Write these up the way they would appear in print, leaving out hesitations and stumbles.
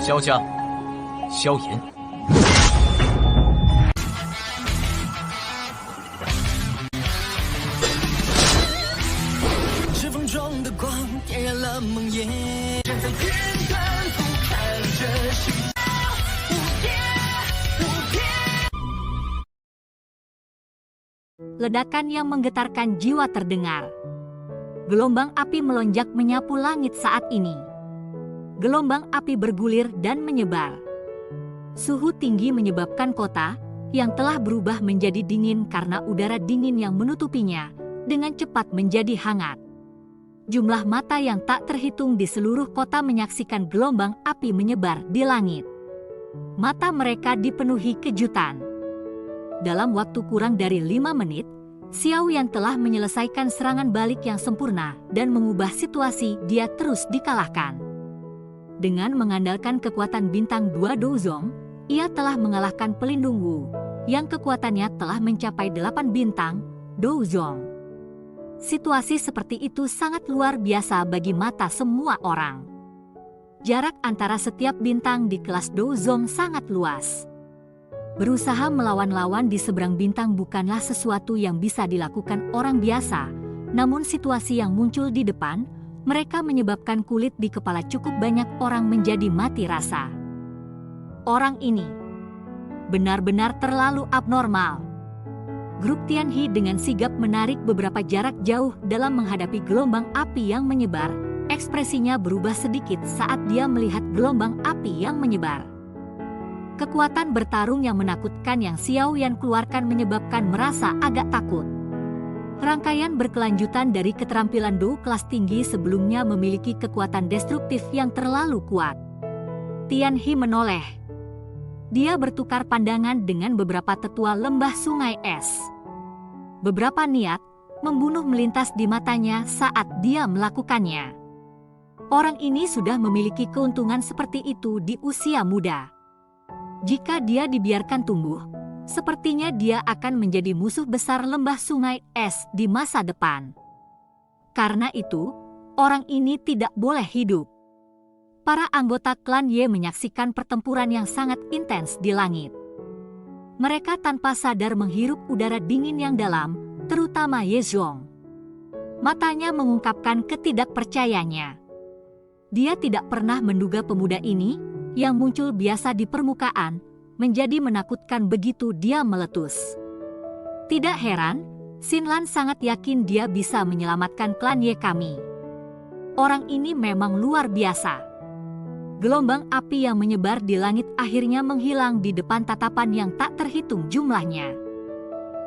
萧家，萧炎。指缝中的光点燃了梦魇，站在云端俯瞰着世界无边无边。 Ledakan yang menggetarkan jiwa terdengar. Gelombang api melonjak menyapu langit saat ini. Gelombang api bergulir dan menyebar. Suhu tinggi menyebabkan kota yang telah berubah menjadi dingin karena udara dingin yang menutupinya dengan cepat menjadi hangat. Jumlah mata yang tak terhitung di seluruh kota menyaksikan gelombang api menyebar di langit. Mata mereka dipenuhi kejutan. Dalam waktu kurang dari 5 menit, Xiao Yan telah menyelesaikan serangan balik yang sempurna dan mengubah situasi. Dia terus dikalahkan. Dengan mengandalkan kekuatan bintang 2 Douzong, ia telah mengalahkan pelindung Wu, yang kekuatannya telah mencapai 8 bintang Douzong. Situasi seperti itu sangat luar biasa bagi mata semua orang. Jarak antara setiap bintang di kelas Douzong sangat luas. Berusaha melawan lawan di seberang bintang bukanlah sesuatu yang bisa dilakukan orang biasa, namun situasi yang muncul di depan, mereka menyebabkan kulit di kepala cukup banyak orang menjadi mati rasa. Orang ini benar-benar terlalu abnormal. Grup Tianhe dengan sigap menarik beberapa jarak jauh dalam menghadapi gelombang api yang menyebar. Ekspresinya berubah sedikit saat dia melihat gelombang api yang menyebar. Kekuatan bertarung yang menakutkan yang Xiao Yan keluarkan menyebabkan merasa agak takut. Rangkaian berkelanjutan dari keterampilan Dou kelas tinggi sebelumnya memiliki kekuatan destruktif yang terlalu kuat. Tianhe menoleh. Dia bertukar pandangan dengan beberapa tetua lembah sungai es. Beberapa niat membunuh melintas di matanya saat dia melakukannya. Orang ini sudah memiliki keuntungan seperti itu di usia muda. Jika dia dibiarkan tumbuh, sepertinya dia akan menjadi musuh besar lembah sungai es di masa depan. Karena itu, orang ini tidak boleh hidup. Para anggota klan Ye menyaksikan pertempuran yang sangat intens di langit. Mereka tanpa sadar menghirup udara dingin yang dalam, terutama Ye Zhong. Matanya mengungkapkan ketidakpercayanya. Dia tidak pernah menduga pemuda ini, yang muncul biasa di permukaan, menjadi menakutkan begitu dia meletus. Tidak heran, Xinlan sangat yakin dia bisa menyelamatkan klan Ye kami. Orang ini memang luar biasa. Gelombang api yang menyebar di langit akhirnya menghilang di depan tatapan yang tak terhitung jumlahnya.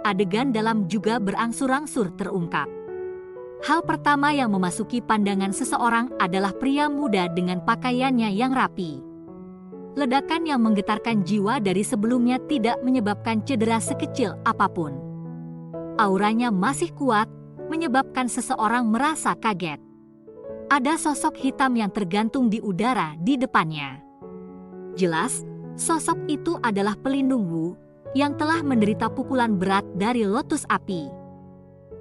Adegan dalam juga berangsur-angsur terungkap. Hal pertama yang memasuki pandangan seseorang adalah pria muda dengan pakaiannya yang rapi. Ledakan yang menggetarkan jiwa dari sebelumnya tidak menyebabkan cedera sekecil apapun. Auranya masih kuat, menyebabkan seseorang merasa kaget. Ada sosok hitam yang tergantung di udara di depannya. Jelas, sosok itu adalah pelindung Wu, yang telah menderita pukulan berat dari lotus api.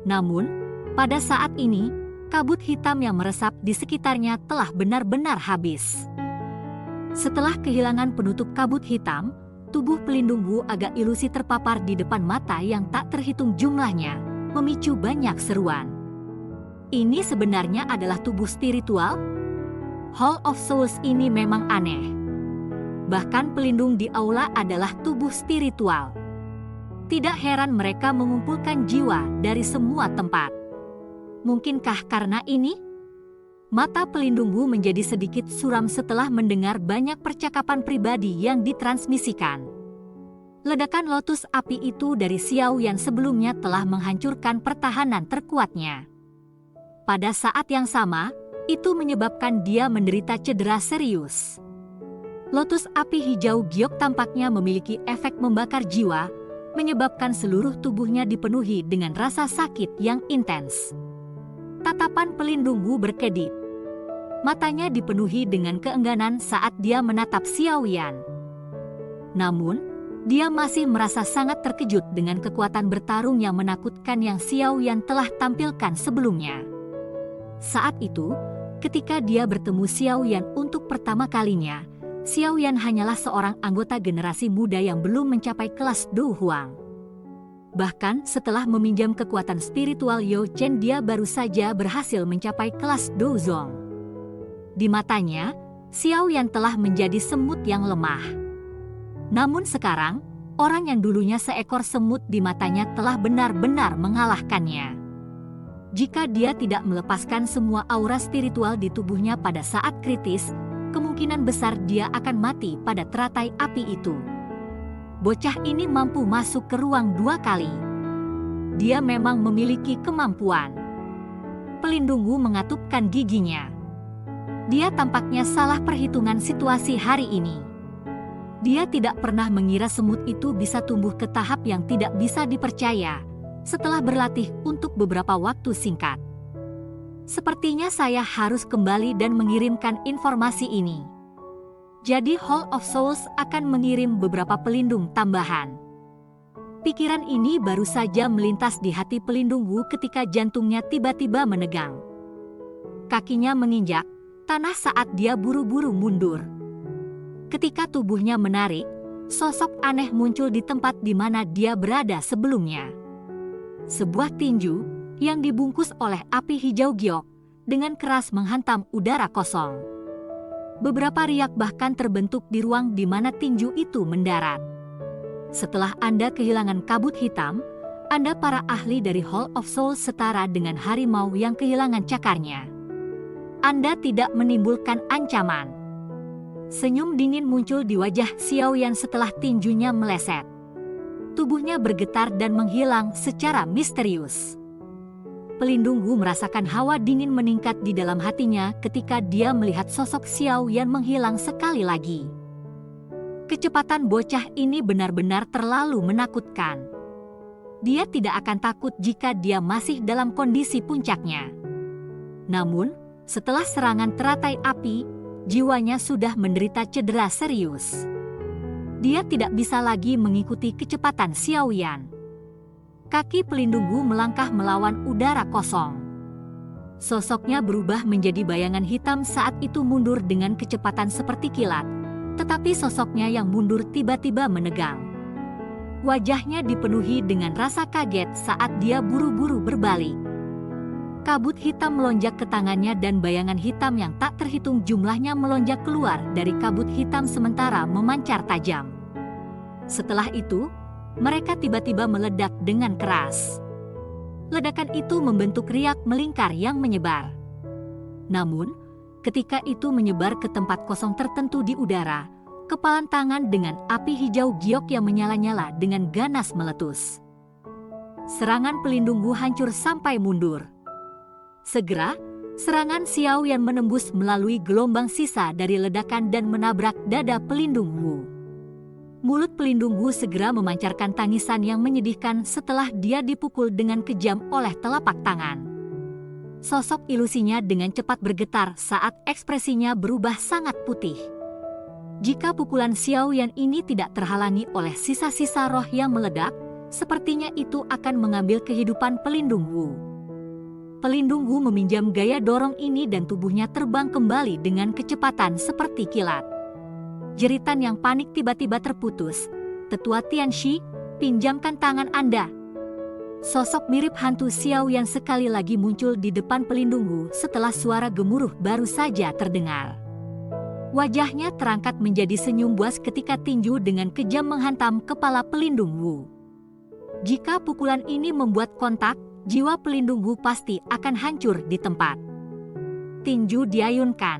Namun, pada saat ini, kabut hitam yang meresap di sekitarnya telah benar-benar habis. Setelah kehilangan penutup kabut hitam, tubuh pelindung Wu agak ilusi terpapar di depan mata yang tak terhitung jumlahnya, memicu banyak seruan. Ini sebenarnya adalah tubuh spiritual? Hall of Souls ini memang aneh. Bahkan pelindung di aula adalah tubuh spiritual. Tidak heran mereka mengumpulkan jiwa dari semua tempat. Mungkinkah karena ini? Mata pelindung Wu menjadi sedikit suram setelah mendengar banyak percakapan pribadi yang ditransmisikan. Ledakan lotus api itu dari Xiao Yan sebelumnya telah menghancurkan pertahanan terkuatnya. Pada saat yang sama, itu menyebabkan dia menderita cedera serius. Lotus api hijau giok tampaknya memiliki efek membakar jiwa, menyebabkan seluruh tubuhnya dipenuhi dengan rasa sakit yang intens. Tatapan pelindung Wu berkedip. Matanya dipenuhi dengan keengganan saat dia menatap Xiao Yan. Namun, dia masih merasa sangat terkejut dengan kekuatan bertarung yang menakutkan yang Xiao Yan telah tampilkan sebelumnya. Saat itu, ketika dia bertemu Xiao Yan untuk pertama kalinya, Xiao Yan hanyalah seorang anggota generasi muda yang belum mencapai kelas Du Huang. Bahkan setelah meminjam kekuatan spiritual Yo Chen, dia baru saja berhasil mencapai kelas Du Zong. Di matanya, Xiao Yan telah menjadi semut yang lemah. Namun sekarang, orang yang dulunya seekor semut di matanya telah benar-benar mengalahkannya. Jika dia tidak melepaskan semua aura spiritual di tubuhnya pada saat kritis, kemungkinan besar dia akan mati pada teratai api itu. Bocah ini mampu masuk ke ruang 2 kali. Dia memang memiliki kemampuan. Pelindung Wu mengatupkan giginya. Dia tampaknya salah perhitungan situasi hari ini. Dia tidak pernah mengira semut itu bisa tumbuh ke tahap yang tidak bisa dipercaya setelah berlatih untuk beberapa waktu singkat. Sepertinya saya harus kembali dan mengirimkan informasi ini. Jadi Hall of Souls akan mengirim beberapa pelindung tambahan. Pikiran ini baru saja melintas di hati pelindung Wu ketika jantungnya tiba-tiba menegang. Kakinya menginjak tanah saat dia buru-buru mundur. Ketika tubuhnya menarik, sosok aneh muncul di tempat di mana dia berada sebelumnya. Sebuah tinju yang dibungkus oleh api hijau giok dengan keras menghantam udara kosong. Beberapa riak bahkan terbentuk di ruang di mana tinju itu mendarat. Setelah Anda kehilangan kabut hitam, Anda para ahli dari Hall of Souls setara dengan harimau yang kehilangan cakarnya. Anda tidak menimbulkan ancaman. Senyum dingin muncul di wajah Xiao Yan setelah tinjunya meleset. Tubuhnya bergetar dan menghilang secara misterius. Pelindung Wu merasakan hawa dingin meningkat di dalam hatinya ketika dia melihat sosok Xiao Yan menghilang sekali lagi. Kecepatan bocah ini benar-benar terlalu menakutkan. Dia tidak akan takut jika dia masih dalam kondisi puncaknya. Namun, setelah serangan teratai api, jiwanya sudah menderita cedera serius. Dia tidak bisa lagi mengikuti kecepatan Xiao Yan. Kaki pelindung Wu melangkah melawan udara kosong. Sosoknya berubah menjadi bayangan hitam saat itu mundur dengan kecepatan seperti kilat, tetapi sosoknya yang mundur tiba-tiba menegang. Wajahnya dipenuhi dengan rasa kaget saat dia buru-buru berbalik. Kabut hitam melonjak ke tangannya dan bayangan hitam yang tak terhitung jumlahnya melonjak keluar dari kabut hitam sementara memancar tajam. Setelah itu, mereka tiba-tiba meledak dengan keras. Ledakan itu membentuk riak melingkar yang menyebar. Namun, ketika itu menyebar ke tempat kosong tertentu di udara, kepalan tangan dengan api hijau giok yang menyala-nyala dengan ganas meletus. Serangan pelindung Wu hancur sampai mundur. Segera, serangan Xiao Yan menembus melalui gelombang sisa dari ledakan dan menabrak dada pelindung Wu. Mulut pelindung Wu segera memancarkan tangisan yang menyedihkan setelah dia dipukul dengan kejam oleh telapak tangan. Sosok ilusinya dengan cepat bergetar saat ekspresinya berubah sangat putih. Jika pukulan Xiao Yan ini tidak terhalangi oleh sisa-sisa roh yang meledak, sepertinya itu akan mengambil kehidupan pelindung Wu. Pelindung Wu meminjam gaya dorong ini dan tubuhnya terbang kembali dengan kecepatan seperti kilat. Jeritan yang panik tiba-tiba terputus. Tetua Tianxi, pinjamkan tangan Anda. Sosok mirip hantu Xiao Yan sekali lagi muncul di depan pelindung Wu setelah suara gemuruh baru saja terdengar. Wajahnya terangkat menjadi senyum buas ketika tinju dengan kejam menghantam kepala pelindung Wu. Jika pukulan ini membuat kontak, jiwa pelindung Wu pasti akan hancur di tempat. Tinju diayunkan.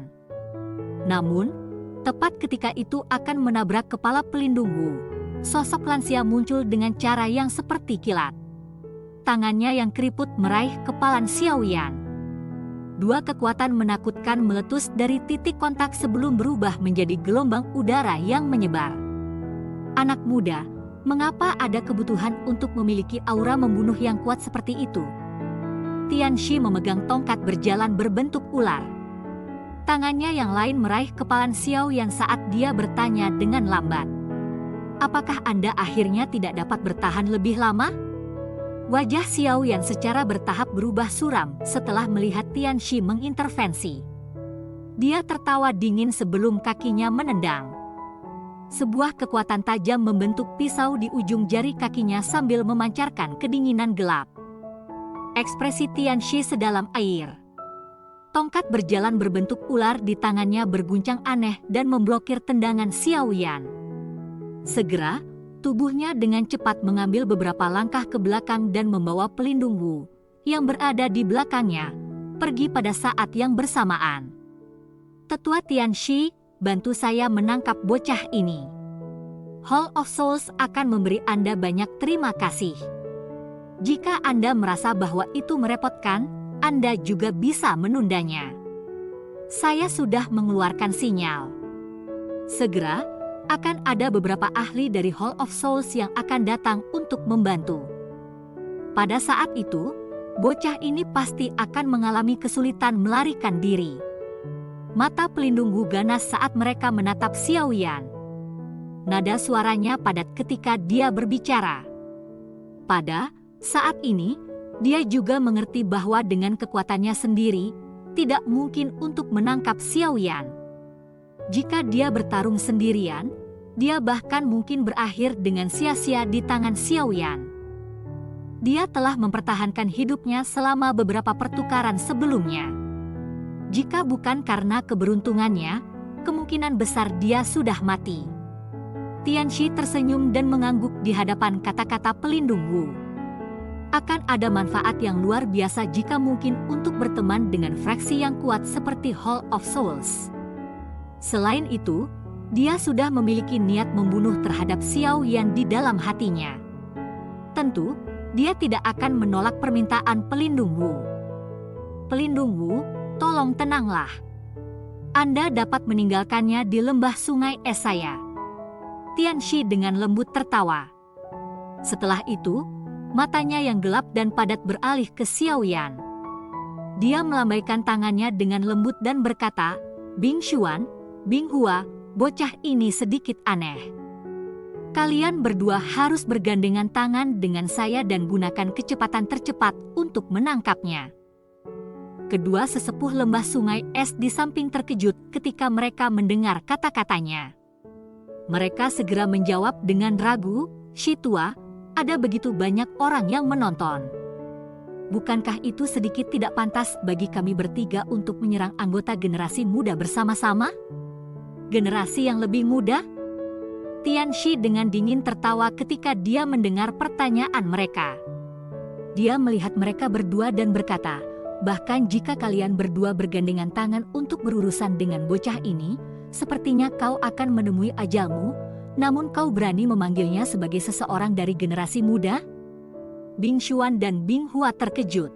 Namun, tepat ketika itu akan menabrak kepala pelindung Wu, sosok lansia muncul dengan cara yang seperti kilat. Tangannya yang keriput meraih kepalan Xiao Yan. Dua kekuatan menakutkan meletus dari titik kontak sebelum berubah menjadi gelombang udara yang menyebar. Anak muda, mengapa ada kebutuhan untuk memiliki aura membunuh yang kuat seperti itu? Tianxi memegang tongkat berjalan berbentuk ular. Tangannya yang lain meraih kepalan Xiao Yan saat dia bertanya dengan lambat. Apakah Anda akhirnya tidak dapat bertahan lebih lama? Wajah Xiao Yan secara bertahap berubah suram setelah melihat Tianxi mengintervensi. Dia tertawa dingin sebelum kakinya menendang. Sebuah kekuatan tajam membentuk pisau di ujung jari kakinya sambil memancarkan kedinginan gelap. Ekspresi Tianxi sedalam air. Tongkat berjalan berbentuk ular di tangannya berguncang aneh dan memblokir tendangan Xiao Yan. Segera, tubuhnya dengan cepat mengambil beberapa langkah ke belakang dan membawa pelindung Wu yang berada di belakangnya pergi pada saat yang bersamaan. Tetua Tianxi, bantu saya menangkap bocah ini. Hall of Souls akan memberi Anda banyak terima kasih. Jika Anda merasa bahwa itu merepotkan, Anda juga bisa menundanya. Saya sudah mengeluarkan sinyal. Segera, akan ada beberapa ahli dari Hall of Souls yang akan datang untuk membantu. Pada saat itu, bocah ini pasti akan mengalami kesulitan melarikan diri. Mata pelindung Wu ganas saat mereka menatap Xiao Yan. Nada suaranya padat ketika dia berbicara. Pada saat ini, dia juga mengerti bahwa dengan kekuatannya sendiri, tidak mungkin untuk menangkap Xiao Yan. Jika dia bertarung sendirian, dia bahkan mungkin berakhir dengan sia-sia di tangan Xiao Yan. Dia telah mempertahankan hidupnya selama beberapa pertukaran sebelumnya. Jika bukan karena keberuntungannya, kemungkinan besar dia sudah mati. Tianxi tersenyum dan mengangguk di hadapan kata-kata pelindung Wu. Akan ada manfaat yang luar biasa jika mungkin untuk berteman dengan fraksi yang kuat seperti Hall of Souls. Selain itu, dia sudah memiliki niat membunuh terhadap Xiao Yan di dalam hatinya. Tentu, dia tidak akan menolak permintaan pelindung Wu. Pelindung Wu, tolong tenanglah. Anda dapat meninggalkannya di lembah sungai es saya. Tianxi dengan lembut tertawa. Setelah itu, matanya yang gelap dan padat beralih ke Xiao Yan. Dia melambaikan tangannya dengan lembut dan berkata, Bing Xuan, Bing Hua, bocah ini sedikit aneh. Kalian berdua harus bergandengan tangan dengan saya dan gunakan kecepatan tercepat untuk menangkapnya. Kedua sesepuh lembah sungai es di samping terkejut ketika mereka mendengar kata-katanya. Mereka segera menjawab dengan ragu, "Si tua, ada begitu banyak orang yang menonton. Bukankah itu sedikit tidak pantas bagi kami bertiga untuk menyerang anggota generasi muda bersama-sama? Generasi yang lebih muda?" Tianxi dengan dingin tertawa ketika dia mendengar pertanyaan mereka. Dia melihat mereka berdua dan berkata, "Bahkan jika kalian berdua bergandengan tangan untuk berurusan dengan bocah ini, sepertinya kau akan menemui ajalmu, namun kau berani memanggilnya sebagai seseorang dari generasi muda?" Bing Xuan dan Bing Hua terkejut.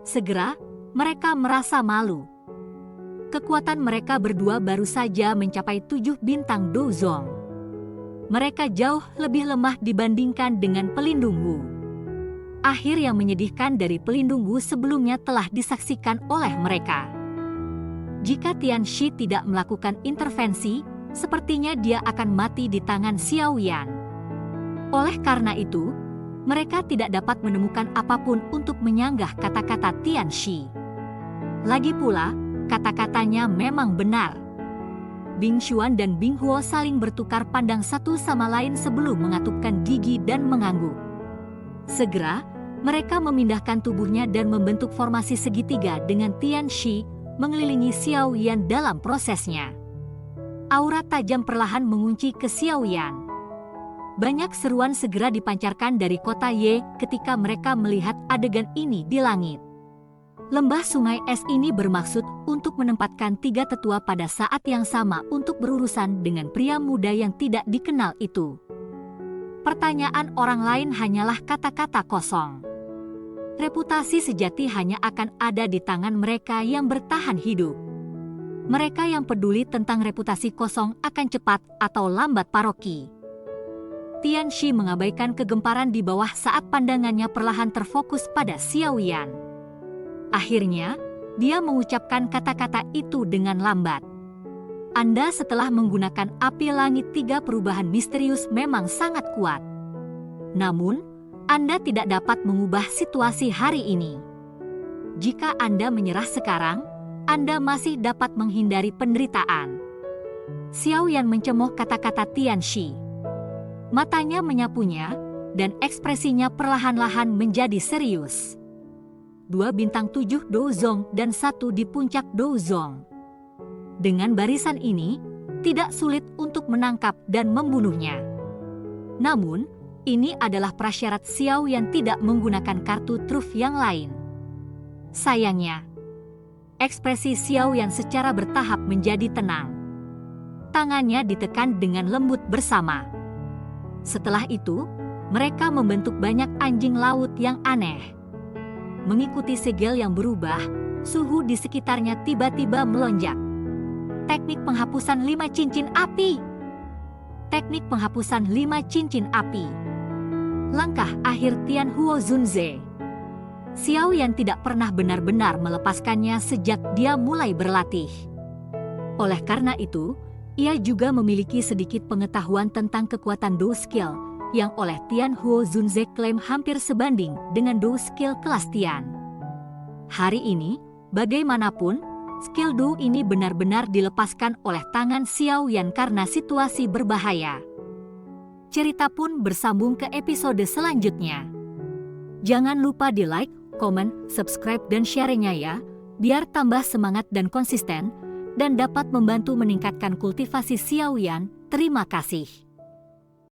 Segera, mereka merasa malu. Kekuatan mereka berdua baru saja mencapai 7 bintang Dozong. Mereka jauh lebih lemah dibandingkan dengan pelindung Wu. Akhir yang menyedihkan dari pelindung Wu sebelumnya telah disaksikan oleh mereka. Jika Tianxi tidak melakukan intervensi, sepertinya dia akan mati di tangan Xiao Yan. Oleh karena itu, mereka tidak dapat menemukan apapun untuk menyanggah kata-kata Tianxi. Lagi pula, kata-katanya memang benar. Bing Xuan dan Bing Hua saling bertukar pandang satu sama lain sebelum mengatupkan gigi dan mengangguk. Segera, mereka memindahkan tubuhnya dan membentuk formasi segitiga dengan Tianxi mengelilingi Xiao Yan dalam prosesnya. Aura tajam perlahan mengunci ke Xiao Yan. Banyak seruan segera dipancarkan dari kota Ye ketika mereka melihat adegan ini di langit. Lembah sungai es ini bermaksud untuk menempatkan 3 tetua pada saat yang sama untuk berurusan dengan pria muda yang tidak dikenal itu. Pertanyaan orang lain hanyalah kata-kata kosong. Reputasi sejati hanya akan ada di tangan mereka yang bertahan hidup. Mereka yang peduli tentang reputasi kosong akan cepat atau lambat paroki. Tianxi mengabaikan kegemparan di bawah saat pandangannya perlahan terfokus pada Xiao Yan. Akhirnya, dia mengucapkan kata-kata itu dengan lambat. Anda setelah menggunakan api langit 3 perubahan misterius memang sangat kuat. Namun, Anda tidak dapat mengubah situasi hari ini. Jika Anda menyerah sekarang, Anda masih dapat menghindari penderitaan. Xiao Yan mencemooh kata-kata Tian Shi. Matanya menyapunya, dan ekspresinya perlahan-lahan menjadi serius. 2 bintang 7 Douzong dan 1 di puncak Douzong. Dengan barisan ini, tidak sulit untuk menangkap dan membunuhnya. Namun, ini adalah prasyarat Xiao Yan tidak menggunakan kartu truf yang lain. Sayangnya, ekspresi Xiao Yan secara bertahap menjadi tenang. Tangannya ditekan dengan lembut bersama. Setelah itu, mereka membentuk banyak anjing laut yang aneh. Mengikuti segel yang berubah, suhu di sekitarnya tiba-tiba melonjak. Teknik penghapusan 5 cincin api. Teknik penghapusan 5 cincin api. Langkah akhir Tian Huo Zunze. Xiao Yan tidak pernah benar-benar melepaskannya sejak dia mulai berlatih. Oleh karena itu, ia juga memiliki sedikit pengetahuan tentang kekuatan Do Skill, yang oleh Tian Huo Zunze klaim hampir sebanding dengan Do Skill kelas Tian. Hari ini, bagaimanapun, skill Do ini benar-benar dilepaskan oleh tangan Xiao Yan karena situasi berbahaya. Cerita pun bersambung ke episode selanjutnya. Jangan lupa di like, komen, subscribe dan share-nya ya, biar tambah semangat dan konsisten, dan dapat membantu meningkatkan kultivasi Xiao Yan. Terima kasih.